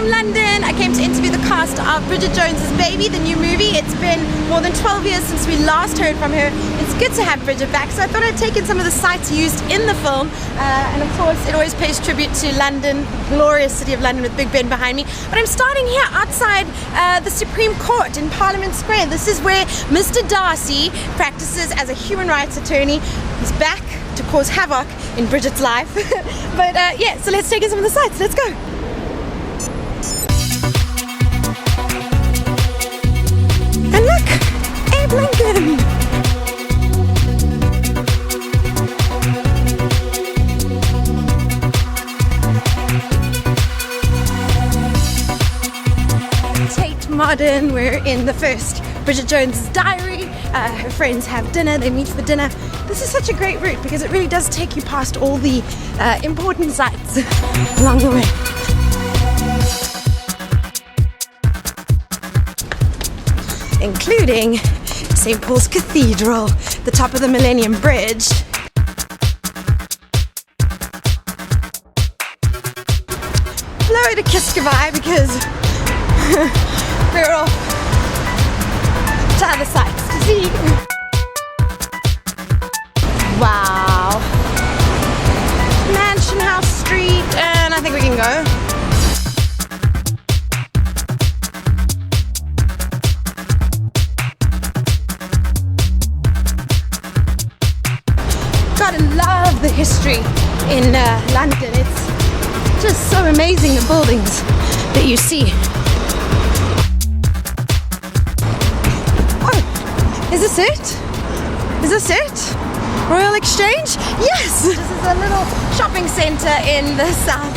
from London. I came to interview the cast of Bridget Jones's Baby, the new movie. It's been more than 12 years since we last heard from her. It's good to have Bridget back, so I thought I'd take in some of the sites used in the film. And of course, it always pays tribute to London, glorious city of London with Big Ben behind me. But I'm starting here outside the Supreme Court in Parliament Square. This is where Mr. Darcy practices as a human rights attorney. He's back to cause havoc in Bridget's life. But yeah, so let's take in some of the sights. Let's go. And look, Abe Lincoln. Tate Modern, we're in the first Bridget Jones's Diary. Her friends have dinner, they meet for dinner. This is such a great route because it really does take you past all the important sites along the way. Including St. Paul's Cathedral, the top of the Millennium Bridge. Blow it a kiss goodbye because we're off to other sites to see. Wow. Mansion House Street, and I think we can go. Gotta love the history in London. It's just so amazing, the buildings that you see. Oh, is this it? Is this it? Royal Exchange? Yes! This is a little shopping centre in the south.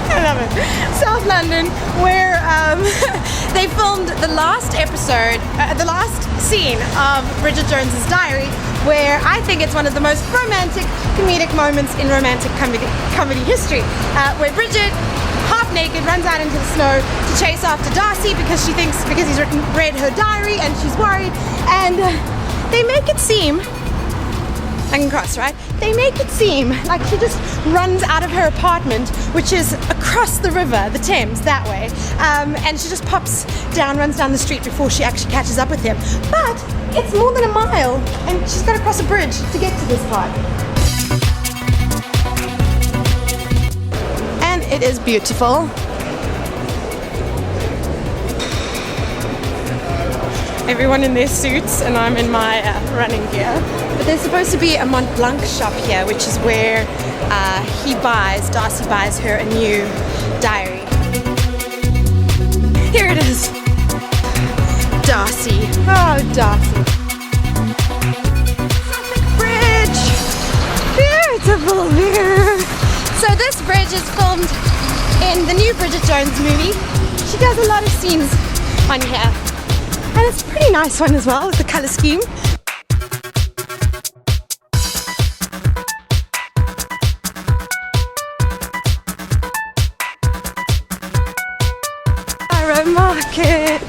I love it. South London, where they filmed the last episode, the last scene of Bridget Jones's Diary, where I think it's one of the most romantic comedic moments in romantic comedy history, where Bridget, half naked, runs out into the snow to chase after Darcy because she thinks, because he's read her diary and she's worried, and they make it seem, I can cross, right? They make it seem like she just runs out of her apartment, which is across the river, the Thames, that way, and she just pops down, runs down the street before she actually catches up with him. But it's more than a mile, and she's got to cross a bridge to get to this part. And it is beautiful. Everyone in their suits and I'm in my running gear. But there's supposed to be a Mont Blanc shop here, which is where Darcy buys her a new diary. Here it is. Darcy. Oh, Darcy. Suffolk Bridge. Beautiful view. So this bridge is filmed in the new Bridget Jones movie. She does a lot of scenes on here. And it's a pretty nice one as well with the colour scheme. Borough Market.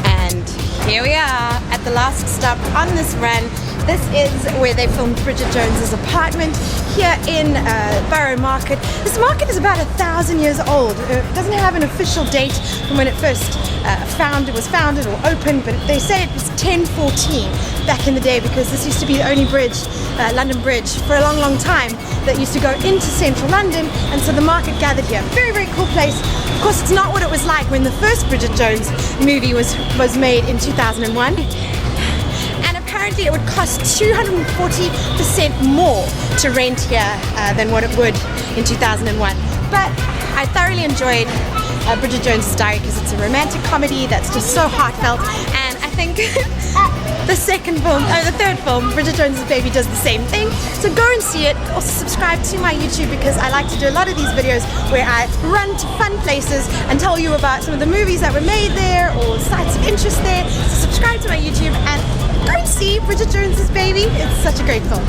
And here we are at the last stop on this run. This is where they filmed Bridget Jones's apartment here in Borough Market. This market is about 1,000 years old. It doesn't have an official date from when it first was founded or opened, but they say it was 1014 back in the day because this used to be the only bridge, London Bridge, for a long, long time that used to go into central London, and so the market gathered here. Very, very cool place. Of course, it's not what it was like when the first Bridget Jones movie was made in 2001. Apparently it would cost 240% more to rent here than what it would in 2001. But I thoroughly enjoyed Bridget Jones's Diary because it's a romantic comedy that's just so heartfelt, and I think the third film, Bridget Jones's Baby, does the same thing. So go and see it. Also subscribe to my YouTube because I like to do a lot of these videos where I run to fun places and tell you about some of the movies that were made there or sites of interest there. So subscribe to my YouTube and go and see Bridget Jones's Baby. It's such a great film.